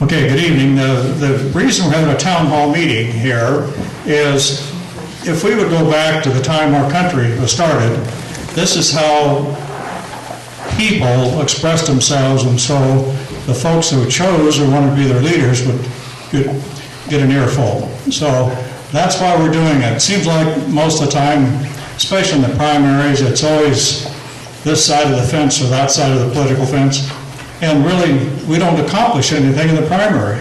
Okay, good evening. The reason we're having a town hall meeting here is if we would go back to the time our country was started, this is how people expressed themselves, and so the folks who chose or wanted to be their leaders would get an earful. So that's why we're doing it. It seems like most of the time, especially in the primaries, it's always this side of the fence or that side of the political fence. And really, we don't accomplish anything in the primary.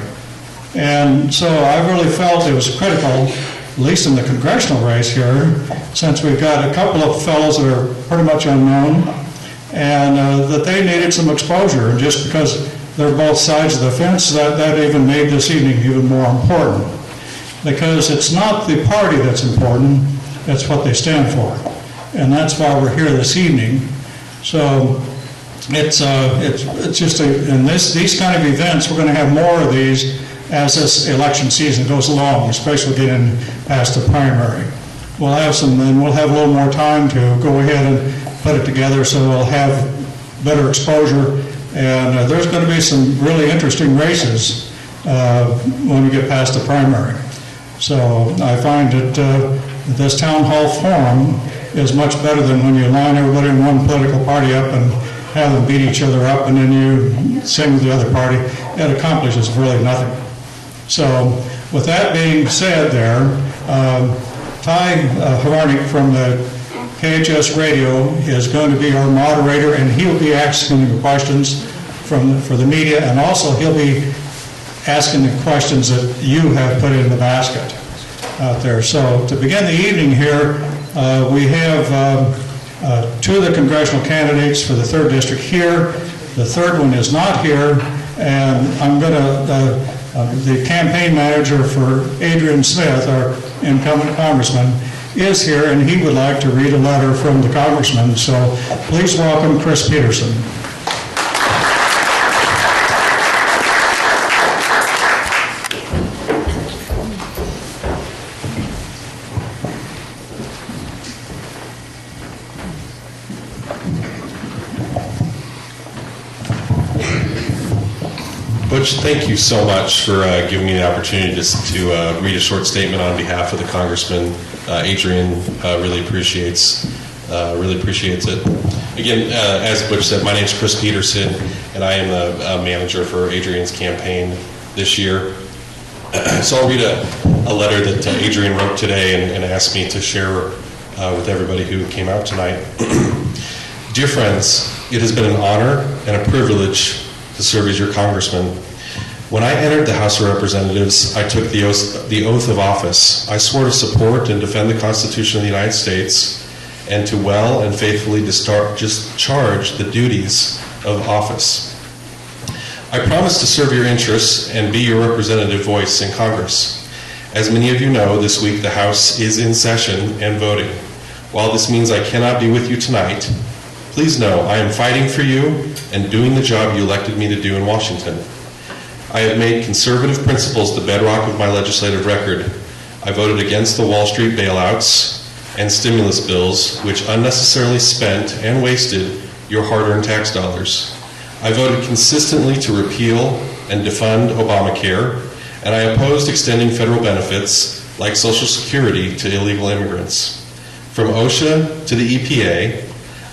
And so I really felt it was critical, at least in the congressional race here, since we've got a couple of fellows that are pretty much unknown, and that they needed some exposure. And just because they're both sides of the fence, that even made this evening even more important. Because it's not the party that's important, it's what they stand for. And that's why we're here this evening. So it's just in these kind of events, we're going to have more of these as this election season goes along, especially getting past the primary. We'll have a little more time to go ahead and put it together, so we'll have better exposure. And there's going to be some really interesting races when we get past the primary. So I find that this town hall forum is much better than when you line everybody in one political party up and have them beat each other up, and then you sing with the other party. It accomplishes really nothing. So with that being said there, Ty Havarnik from the KHS radio is going to be our moderator, and he'll be asking the questions for the media, and also he'll be asking the questions that you have put in the basket out there. So to begin the evening here, we have two of the congressional candidates for the 3rd District here. The third one is not here, and I'm going to, the campaign manager for Adrian Smith, our incumbent congressman, is here, and he would like to read a letter from the congressman. So please welcome Chris Peterson. Butch, thank you so much for giving me the opportunity to read a short statement on behalf of the Congressman. Adrian really appreciates it. Again, as Butch said, my name is Chris Peterson, and I am the manager for Adrian's campaign this year. So I'll read a letter that Adrian wrote today and asked me to share with everybody who came out tonight. Dear friends, it has been an honor and a privilege to serve as your congressman. When I entered the House of Representatives, I took the oath of office. I swore to support and defend the Constitution of the United States and to well and faithfully discharge the duties of office. I promise to serve your interests and be your representative voice in Congress. As many of you know, this week the House is in session and voting. While this means I cannot be with you tonight, please know I am fighting for you and doing the job you elected me to do in Washington. I have made conservative principles the bedrock of my legislative record. I voted against the Wall Street bailouts and stimulus bills, which unnecessarily spent and wasted your hard-earned tax dollars. I voted consistently to repeal and defund Obamacare, and I opposed extending federal benefits like Social Security to illegal immigrants. From OSHA to the EPA,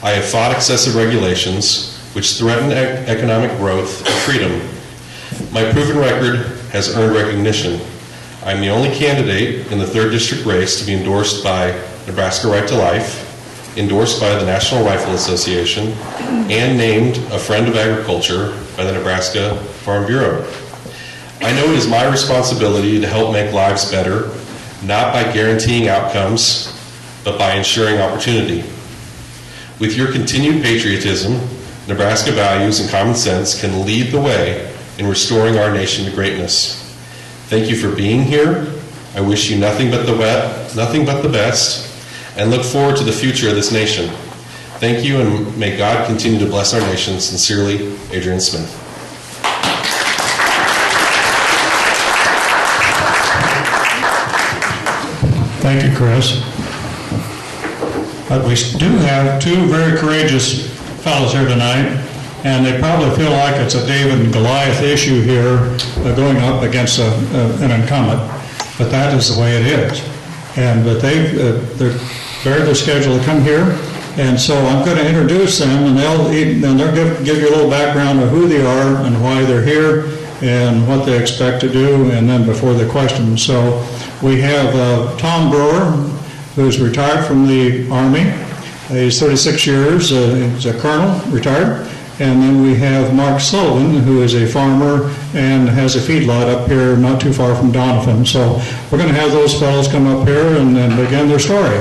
I have fought excessive regulations which threaten economic growth and freedom. My proven record has earned recognition. I'm the only candidate in the 3rd District race to be endorsed by Nebraska Right to Life, endorsed by the National Rifle Association, and named a Friend of Agriculture by the Nebraska Farm Bureau. I know it is my responsibility to help make lives better, not by guaranteeing outcomes, but by ensuring opportunity. With your continued patriotism, Nebraska values and common sense can lead the way in restoring our nation to greatness. Thank you for being here. I wish you nothing but the best, and look forward to the future of this nation. Thank you, and may God continue to bless our nation. Sincerely, Adrian Smith. Thank you, Chris. But we do have two very courageous fellows here tonight. And they probably feel like it's a David and Goliath issue here going up against an incumbent, but that is the way it is. But they're prepared their schedule to come here, and so I'm going to introduce them, and they'll give you a little background of who they are and why they're here and what they expect to do, and then before the questions. So we have Tom Brewer, who's retired from the Army. He's 36 years. He's a colonel, retired. And then we have Mark Sullivan, who is a farmer and has a feedlot up here not too far from Donovan. So we're going to have those fellows come up here and begin their story.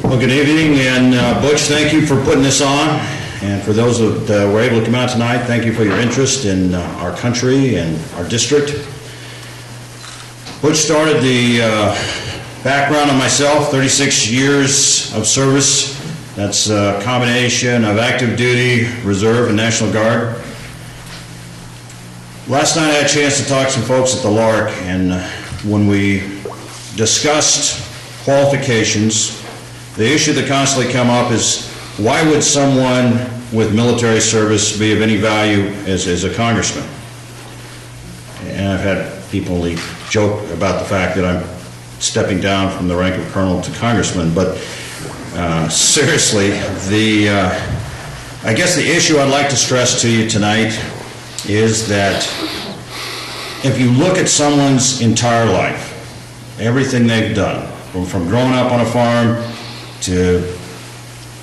Well, good evening, and Butch, thank you for putting this on. And for those that were able to come out tonight, thank you for your interest in our country and our district. Butch started the background on myself, 36 years of service. That's a combination of active duty, reserve, and National Guard. Last night I had a chance to talk to some folks at the LARC, and when we discussed qualifications, the issue that constantly come up is, why would someone with military service be of any value as a congressman? And I've had people joke about the fact that I'm stepping down from the rank of colonel to congressman, but seriously, I guess the issue I'd like to stress to you tonight is that if you look at someone's entire life, everything they've done, from growing up on a farm to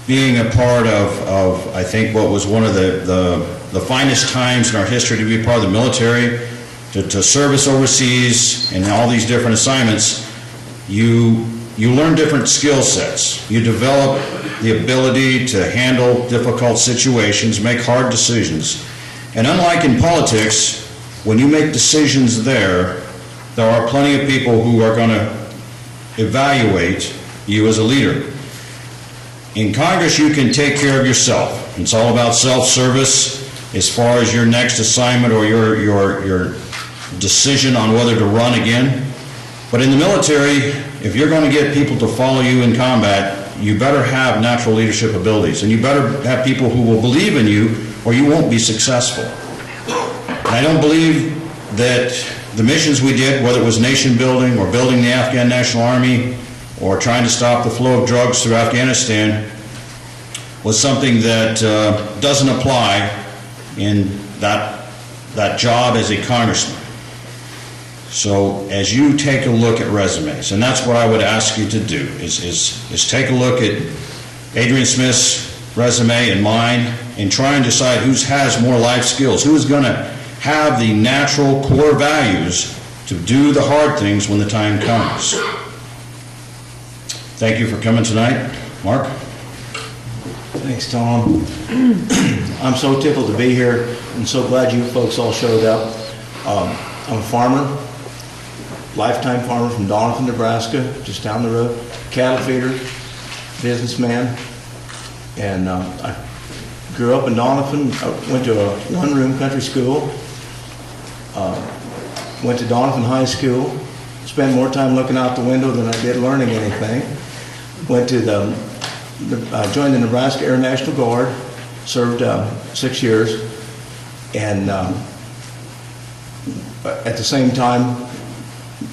being a part of I think what was one of the finest times in our history to be a part of the military, to service overseas and all these different assignments, you learn different skill sets. You develop the ability to handle difficult situations, make hard decisions. And unlike in politics, when you make decisions there are plenty of people who are going to evaluate you as a leader. In Congress, you can take care of yourself. It's all about self-service as far as your next assignment or your decision on whether to run again. But in the military, if you're going to get people to follow you in combat, you better have natural leadership abilities, and you better have people who will believe in you, or you won't be successful. And I don't believe that the missions we did, whether it was nation building or building the Afghan National Army or trying to stop the flow of drugs through Afghanistan, was something that doesn't apply in that job as a congressman. So as you take a look at resumes, and that's what I would ask you to do, is take a look at Adrian Smith's resume and mine and try and decide who has more life skills, who is going to have the natural core values to do the hard things when the time comes. Thank you for coming tonight. Mark? Thanks, Tom. I'm so tickled to be here and so glad you folks all showed up. I'm a farmer, lifetime farmer from Donovan, Nebraska, just down the road, cattle feeder, businessman, and I grew up in Donovan. I went to a one-room country school, went to Donovan High School, spent more time looking out the window than I did learning anything. Went to joined the Nebraska Air National Guard, served 6 years, and at the same time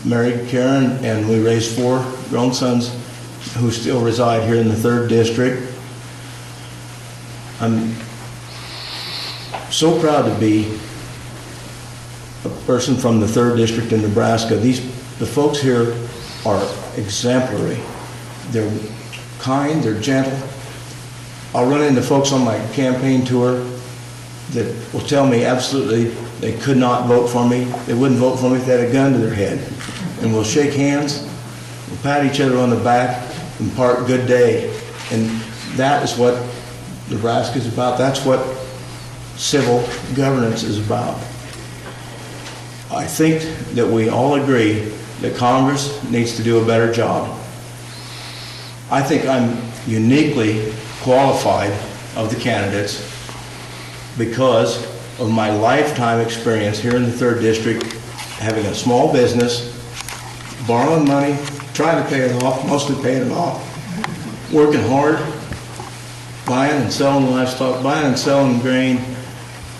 married Karen, and we raised 4 grown sons who still reside here in the 3rd District. I'm so proud to be a person from the 3rd District in Nebraska. The folks here are exemplary. They're kind, they're gentle. I'll run into folks on my campaign tour that will tell me absolutely they could not vote for me. They wouldn't vote for me if they had a gun to their head. And we'll shake hands, we'll pat each other on the back, and part good day. And that is what Nebraska is about. That's what civil governance is about. I think that we all agree that Congress needs to do a better job. I think I'm uniquely qualified of the candidates because of my lifetime experience here in the 3rd District, having a small business, borrowing money, trying to pay it off, mostly paying it off, working hard, buying and selling livestock, buying and selling grain,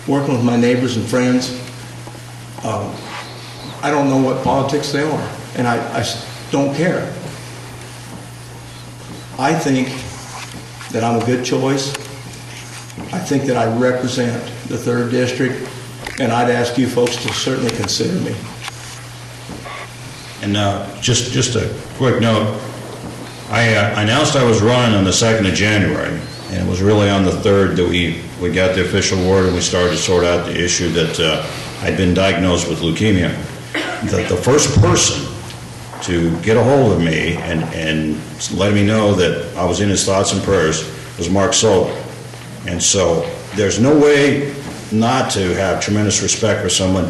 working with my neighbors and friends. I don't know what politics they are, and I don't care. I think that I'm a good choice. I think that I represent the 3rd District, and I'd ask you folks to certainly consider me. And just a quick note, I announced I was running on the 2nd of January, and it was really on the 3rd that we got the official word and we started to sort out the issue that I'd been diagnosed with leukemia. The first person to get a hold of me and let me know that I was in his thoughts and prayers was Mark Sullivan. And so there's no way not to have tremendous respect for someone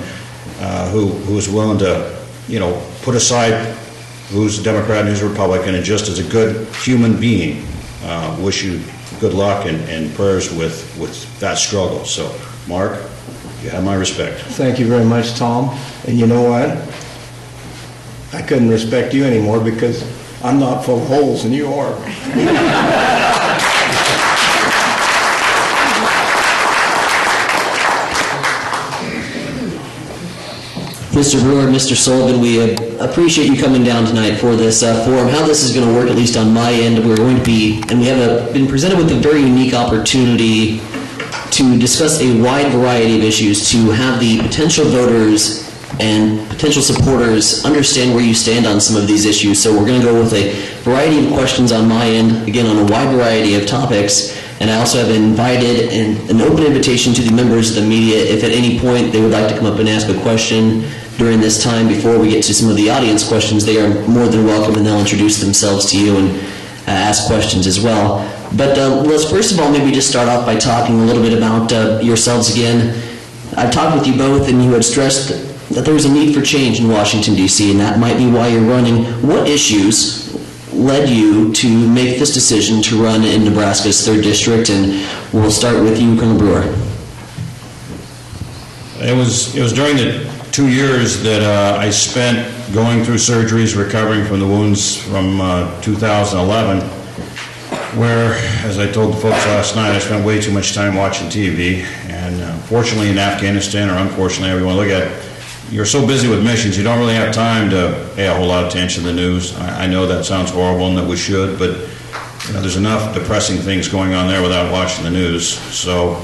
who is willing to, put aside who's a Democrat and who's a Republican, and just as a good human being, wish you good luck and prayers with that struggle. So, Mark, you have my respect. Thank you very much, Tom. And you know what? I couldn't respect you anymore because I'm not full of holes and you are. Mr. Brewer, Mr. Sullivan, we appreciate you coming down tonight for this forum. How this is going to work, at least on my end, we're going to be, and we have been presented with a very unique opportunity to discuss a wide variety of issues, to have the potential voters and potential supporters understand where you stand on some of these issues. So we're going to go with a variety of questions on my end, again, on a wide variety of topics. And I also have invited an open invitation to the members of the media if at any point they would like to come up and ask a question during this time before we get to some of the audience questions. They are more than welcome, and they'll introduce themselves to you and ask questions as well. But let's first of all maybe just start off by talking a little bit about yourselves again. I've talked with you both, and you had stressed that there was a need for change in Washington, D.C., and that might be why you're running. What issues led you to make this decision to run in Nebraska's 3rd District? And we'll start with you, Colonel Brewer. It was during the 2 years that I spent going through surgeries, recovering from the wounds from 2011, where, as I told the folks last night, I spent way too much time watching TV. And fortunately in Afghanistan, or unfortunately, however you want to look at it, you're so busy with missions, you don't really have time to pay a whole lot of attention to the news. I know that sounds horrible and that we should, but there's enough depressing things going on there without watching the news. So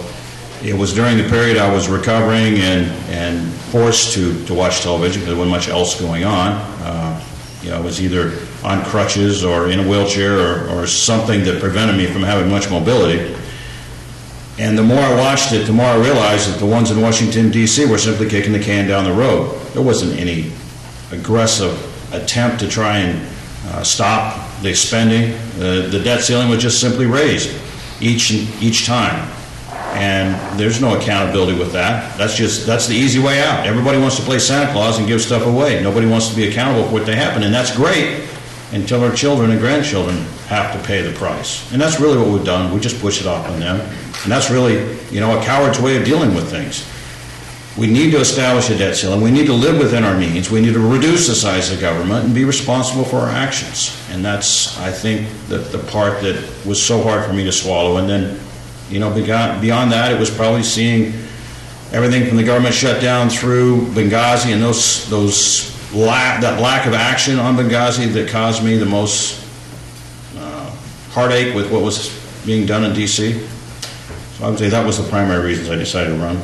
it was during the period I was recovering and forced to watch television because there wasn't much else going on. I was either on crutches or in a wheelchair or something that prevented me from having much mobility. And the more I watched it, the more I realized that the ones in Washington, D.C. were simply kicking the can down the road. There wasn't any aggressive attempt to try and stop the spending. The debt ceiling was just simply raised each time. And there's no accountability with that. That's the easy way out. Everybody wants to play Santa Claus and give stuff away. Nobody wants to be accountable for what they happen, and that's great until our children and grandchildren have to pay the price. And that's really what we've done. We just push it off on them. And that's really, a coward's way of dealing with things. We need to establish a debt ceiling. We need to live within our means. We need to reduce the size of government and be responsible for our actions. And that's, I think, the part that was so hard for me to swallow. And then, beyond that, it was probably seeing everything from the government shutdown through Benghazi and that lack of action on Benghazi that caused me the most heartache with what was being done in D.C. So I would say that was the primary reasons I decided to run.